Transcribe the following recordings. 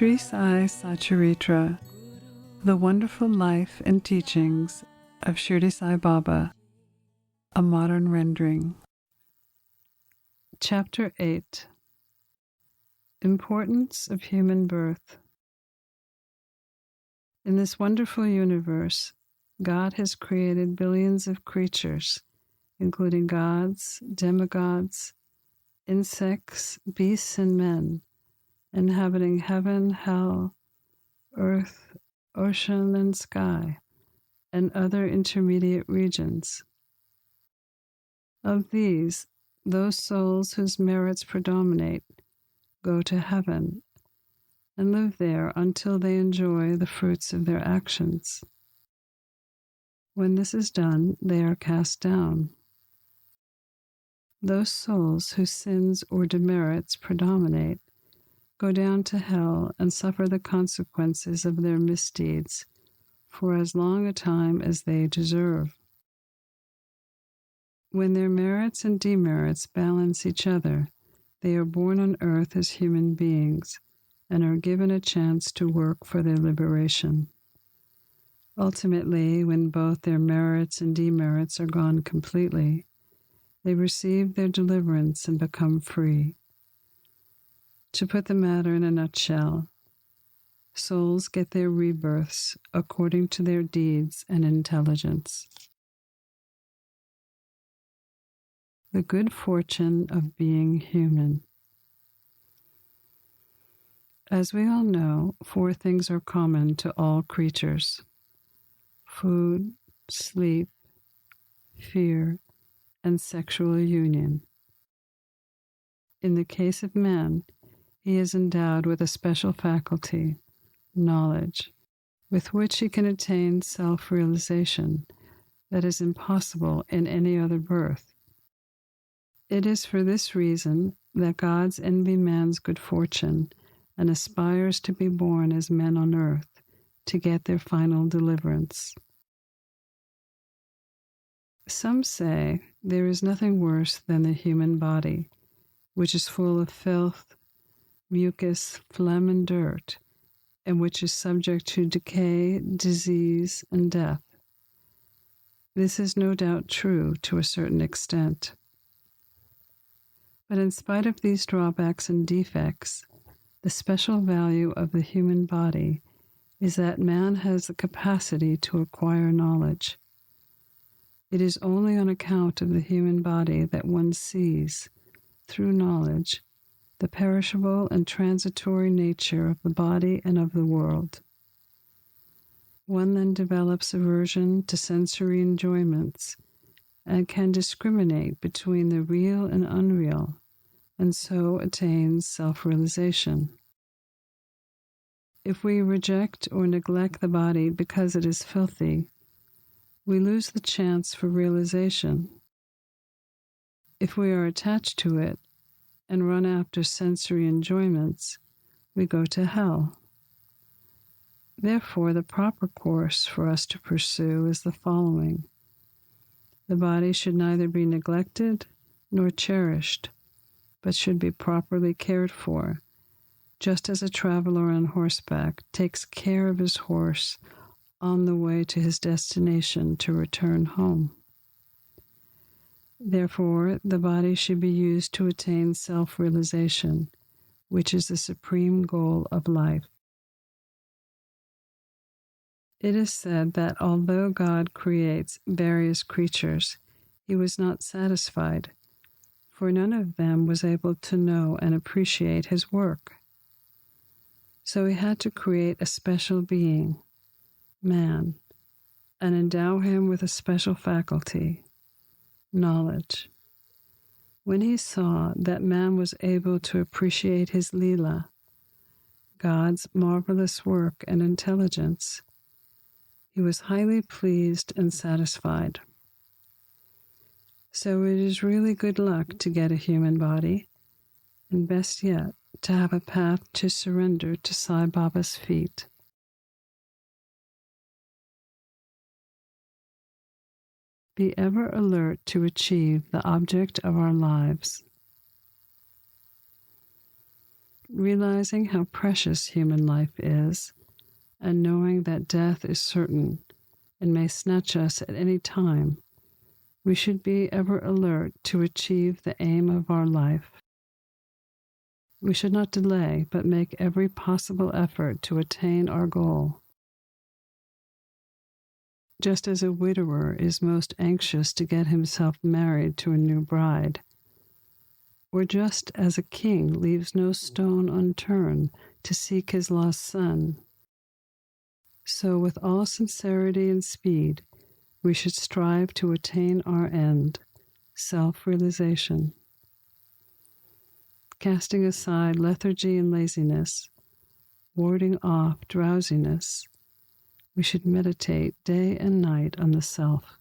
Sri Sai Satcharitra, The Wonderful Life and Teachings of Shirdi Sai Baba, a modern rendering. Chapter 8. Importance of Human Birth. In this wonderful universe, God has created billions of creatures, including gods, demigods, insects, beasts, and men, inhabiting heaven, hell, earth, ocean, and sky, and other intermediate regions. Of these, those souls whose merits predominate go to heaven and live there until they enjoy the fruits of their actions. When this is done, they are cast down. Those souls whose sins or demerits predominate go down to hell and suffer the consequences of their misdeeds for as long a time as they deserve. When their merits and demerits balance each other, they are born on earth as human beings and are given a chance to work for their liberation. Ultimately, when both their merits and demerits are gone completely, they receive their deliverance and become free. To put the matter in a nutshell, souls get their rebirths according to their deeds and intelligence. The good fortune of being human. As we all know, 4 things are common to all creatures: food, sleep, fear, and sexual union. In the case of man, he is endowed with a special faculty, knowledge, with which he can attain self-realization that is impossible in any other birth. It is for this reason that gods envy man's good fortune and aspires to be born as men on earth to get their final deliverance. Some say there is nothing worse than the human body, which is full of filth, mucus, phlegm, and dirt, and which is subject to decay, disease, and death. This is no doubt true to a certain extent. But in spite of these drawbacks and defects, the special value of the human body is that man has the capacity to acquire knowledge. It is only on account of the human body that one sees, through knowledge, the perishable and transitory nature of the body and of the world. One then develops aversion to sensory enjoyments and can discriminate between the real and unreal, and so attains self-realization. If we reject or neglect the body because it is filthy, we lose the chance for realization. If we are attached to it and run after sensory enjoyments, we go to hell. Therefore, the proper course for us to pursue is the following. The body should neither be neglected nor cherished, but should be properly cared for, just as a traveler on horseback takes care of his horse on the way to his destination to return home. Therefore, the body should be used to attain self-realization, which is the supreme goal of life. It is said that although God creates various creatures, he was not satisfied, for none of them was able to know and appreciate his work. So he had to create a special being, man, and endow him with a special faculty, knowledge. When he saw that man was able to appreciate his leela, God's marvelous work and intelligence, he was highly pleased and satisfied. So it is really good luck to get a human body, and best yet, to have a path to surrender to Sai Baba's feet. Be ever alert to achieve the object of our lives. Realizing how precious human life is, and knowing that death is certain and may snatch us at any time, we should be ever alert to achieve the aim of our life. We should not delay, but make every possible effort to attain our goal. Just as a widower is most anxious to get himself married to a new bride, or just as a king leaves no stone unturned to seek his lost son, so with all sincerity and speed, we should strive to attain our end, self-realization. Casting aside lethargy and laziness, warding off drowsiness, we should meditate day and night on the self.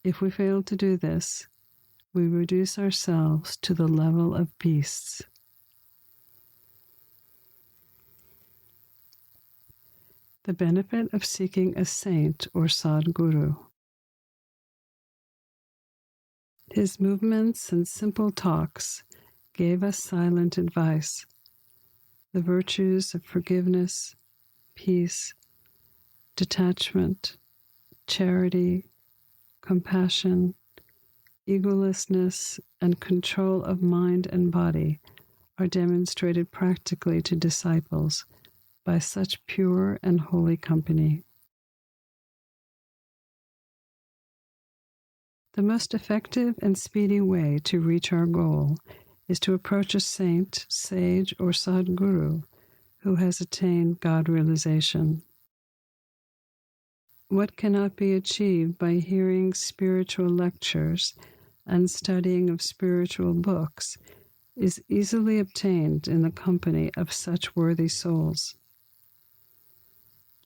If we fail to do this, we reduce ourselves to the level of beasts. The benefit of seeking a saint or sadguru. His movements and simple talks gave us silent advice, the virtues of forgiveness, peace, detachment, charity, compassion, egolessness, and control of mind and body are demonstrated practically to disciples by such pure and holy company. The most effective and speedy way to reach our goal is to approach a saint, sage, or sadguru who has attained God realization. What cannot be achieved by hearing spiritual lectures and studying of spiritual books is easily obtained in the company of such worthy souls.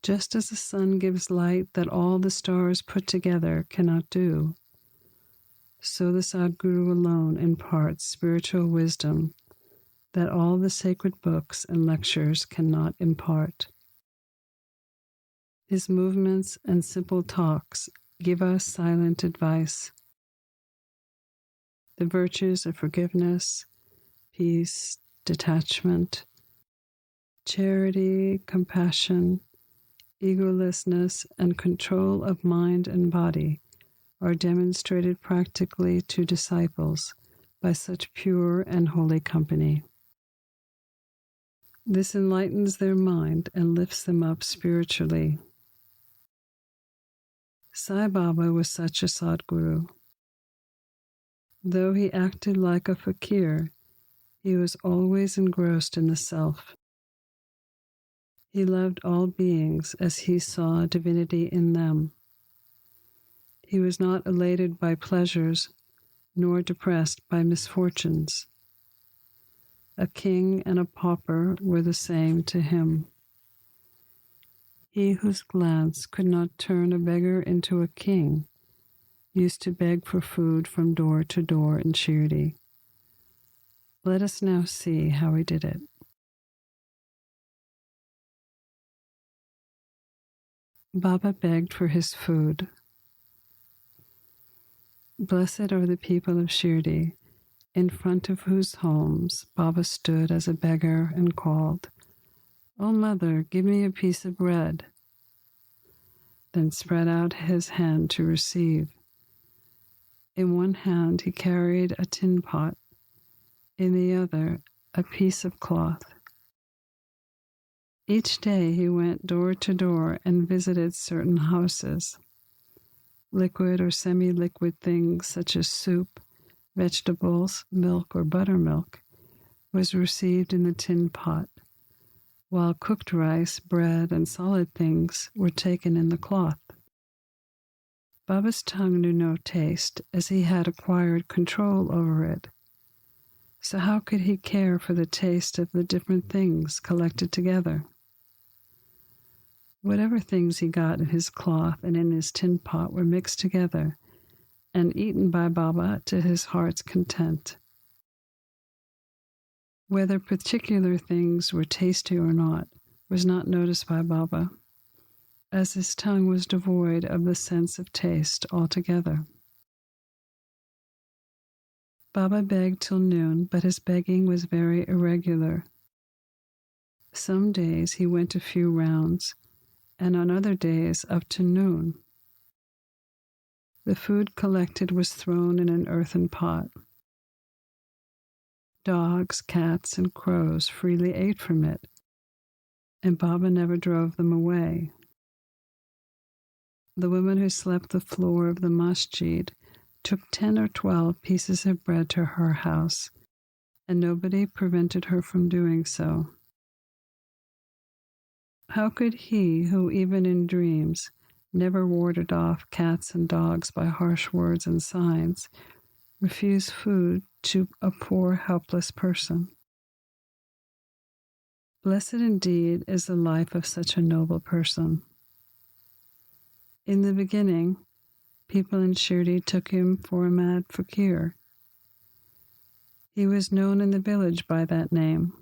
Just as the sun gives light that all the stars put together cannot do, so the Sadguru alone imparts spiritual wisdom that all the sacred books and lectures cannot impart. His movements and simple talks give us silent advice. The virtues of forgiveness, peace, detachment, charity, compassion, egolessness, and control of mind and body are demonstrated practically to disciples by such pure and holy company. This enlightens their mind and lifts them up spiritually. Sai Baba was such a Sadguru. Though he acted like a fakir, he was always engrossed in the self. He loved all beings as he saw divinity in them. He was not elated by pleasures, nor depressed by misfortunes. A king and a pauper were the same to him. He whose glance could not turn a beggar into a king used to beg for food from door to door in Shirdi. Let us now see how he did it. Baba begged for his food. Blessed are the people of Shirdi, in front of whose homes Baba stood as a beggar and called, "O Mother, give me a piece of bread," then spread out his hand to receive. In one hand he carried a tin pot, in the other a piece of cloth. Each day he went door to door and visited certain houses. Liquid or semi-liquid things such as soup, vegetables, milk, or buttermilk was received in the tin pot, while cooked rice, bread, and solid things were taken in the cloth. Baba's tongue knew no taste, as he had acquired control over it. So how could he care for the taste of the different things collected together? Whatever things he got in his cloth and in his tin pot were mixed together and eaten by Baba to his heart's content. Whether particular things were tasty or not was not noticed by Baba, as his tongue was devoid of the sense of taste altogether. Baba begged till noon, but his begging was very irregular. Some days he went a few rounds, and on other days up to noon. The food collected was thrown in an earthen pot. Dogs, cats, and crows freely ate from it, and Baba never drove them away. The woman who slept the floor of the masjid took 10 or 12 pieces of bread to her house, and nobody prevented her from doing so. How could he, who even in dreams never warded off cats and dogs by harsh words and signs, refuse food to a poor, helpless person? Blessed indeed is the life of such a noble person. In the beginning, people in Shirdi took him for a mad fakir. He was known in the village by that name.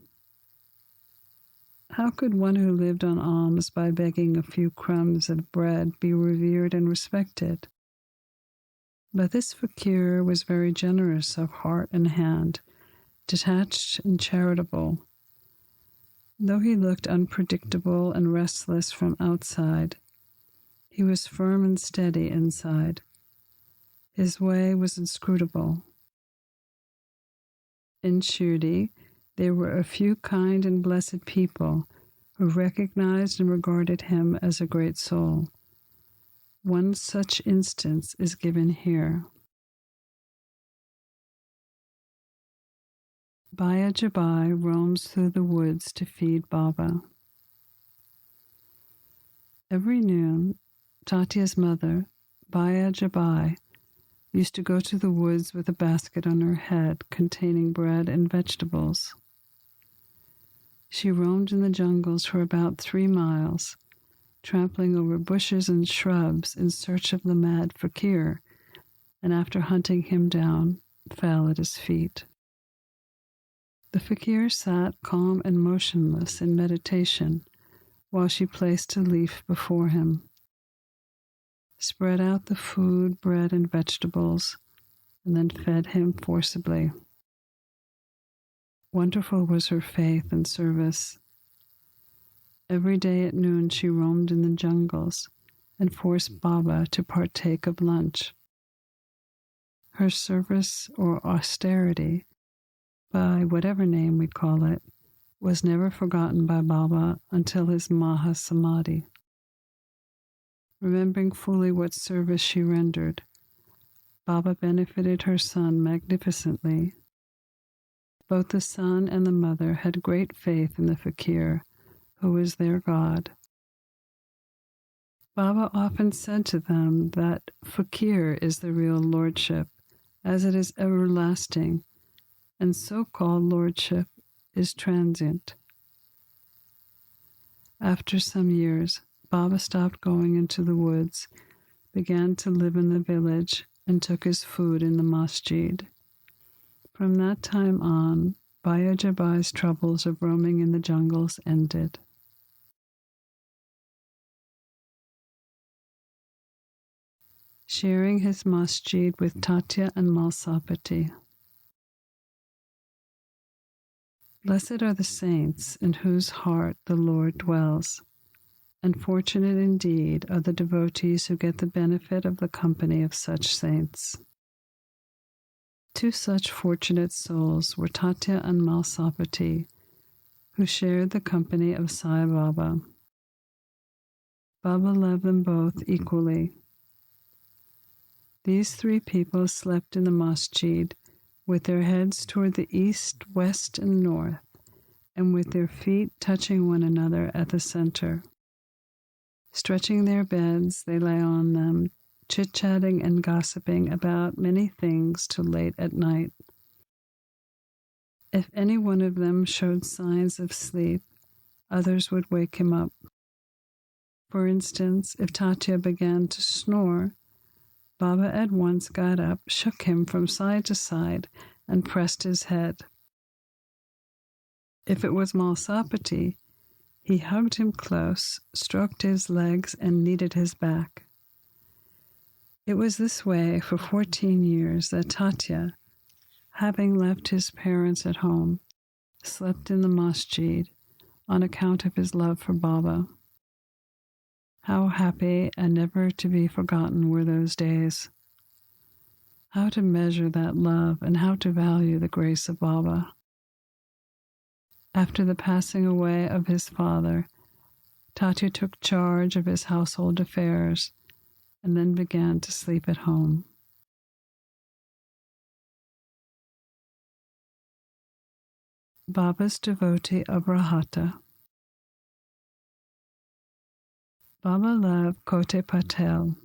How could one who lived on alms by begging a few crumbs of bread be revered and respected? But this fakir was very generous of heart and hand, detached and charitable. Though he looked unpredictable and restless from outside, he was firm and steady inside. His way was inscrutable. In Shirdi, there were a few kind and blessed people who recognized and regarded him as a great soul. One such instance is given here. Baya Jabai roams through the woods to feed Baba. Every noon, Tatya's mother, Baya Jabai, used to go to the woods with a basket on her head containing bread and vegetables. She roamed in the jungles for about 3 miles, trampling over bushes and shrubs in search of the mad fakir, and after hunting him down, fell at his feet. The fakir sat calm and motionless in meditation while she placed a leaf before him, spread out the food, bread, and vegetables, and then fed him forcibly. Wonderful was her faith and service. Every day at noon she roamed in the jungles and forced Baba to partake of lunch. Her service or austerity, by whatever name we call it, was never forgotten by Baba until his Maha Samadhi. Remembering fully what service she rendered, Baba benefited her son magnificently. Both the son and the mother had great faith in the fakir, who was their God. Baba often said to them that fakir is the real lordship, as it is everlasting, and so-called lordship is transient. After some years, Baba stopped going into the woods, began to live in the village, and took his food in the masjid. From that time on, Baya Jabai's troubles of roaming in the jungles ended. Sharing his masjid with Tatya and Malsapati. Blessed are the saints in whose heart the Lord dwells, and fortunate indeed are the devotees who get the benefit of the company of such saints. 2 such fortunate souls were Tatya and Malsapati, who shared the company of Sai Baba. Baba loved them both equally. These 3 people slept in the masjid with their heads toward the east, west, and north, and with their feet touching one another at the center. Stretching their beds, they lay on them, chit-chatting and gossiping about many things till late at night. If any one of them showed signs of sleep, others would wake him up. For instance, if Tatya began to snore, Baba at once got up, shook him from side to side, and pressed his head. If it was Malsapati, he hugged him close, stroked his legs, and kneaded his back. It was this way for 14 years that Tatya, having left his parents at home, slept in the masjid on account of his love for Baba. How happy and never to be forgotten were those days. How to measure that love and how to value the grace of Baba. After the passing away of his father, Tatu took charge of his household affairs and then began to sleep at home. Baba's devotee of Rahata. Baba loved Kote Patel.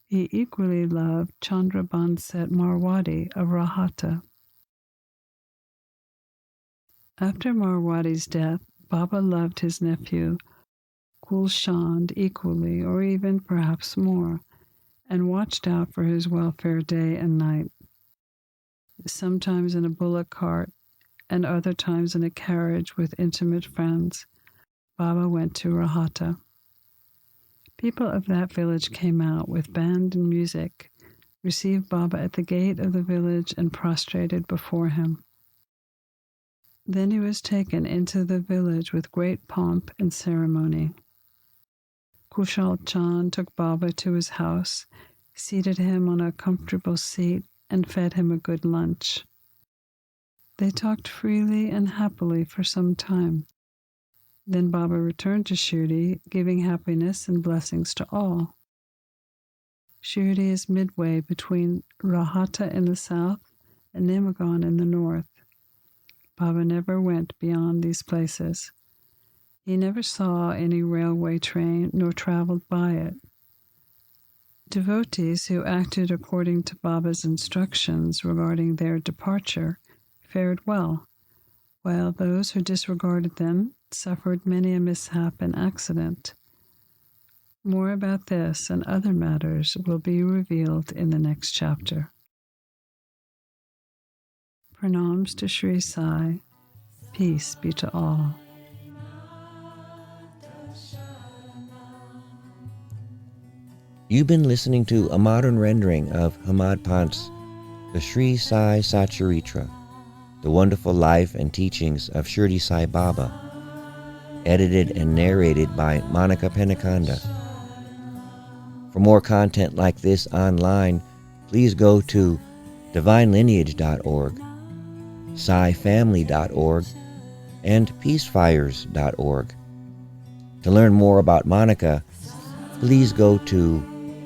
He equally loved Chandra Banset Marwadi of Rahata. After Marwadi's death, Baba loved his nephew Kulchand equally, or even perhaps more, and watched out for his welfare day and night. Sometimes in a bullock cart, and other times in a carriage with intimate friends, Baba went to Rahata. People of that village came out with band and music, received Baba at the gate of the village and prostrated before him. Then he was taken into the village with great pomp and ceremony. Kushal Chand took Baba to his house, seated him on a comfortable seat, and fed him a good lunch. They talked freely and happily for some time. Then Baba returned to Shirdi, giving happiness and blessings to all. Shirdi is midway between Rahata in the south and Nemagan in the north. Baba never went beyond these places. He never saw any railway train nor traveled by it. Devotees who acted according to Baba's instructions regarding their departure fared well, while those who disregarded them suffered many a mishap and accident. More about this and other matters will be revealed in the next chapter. Pranams to Sri Sai. Peace be to all. You've been listening to a modern rendering of Hemadpant's The Sri Sai Satcharitra, the wonderful life and teachings of Shirdi Sai Baba, edited and narrated by Monika Penukonda. For more content like this online, please go to divinelineage.org, SaiFamily.org, and peacefires.org. To learn more about Monika, please go to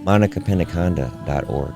monikapenukonda.org.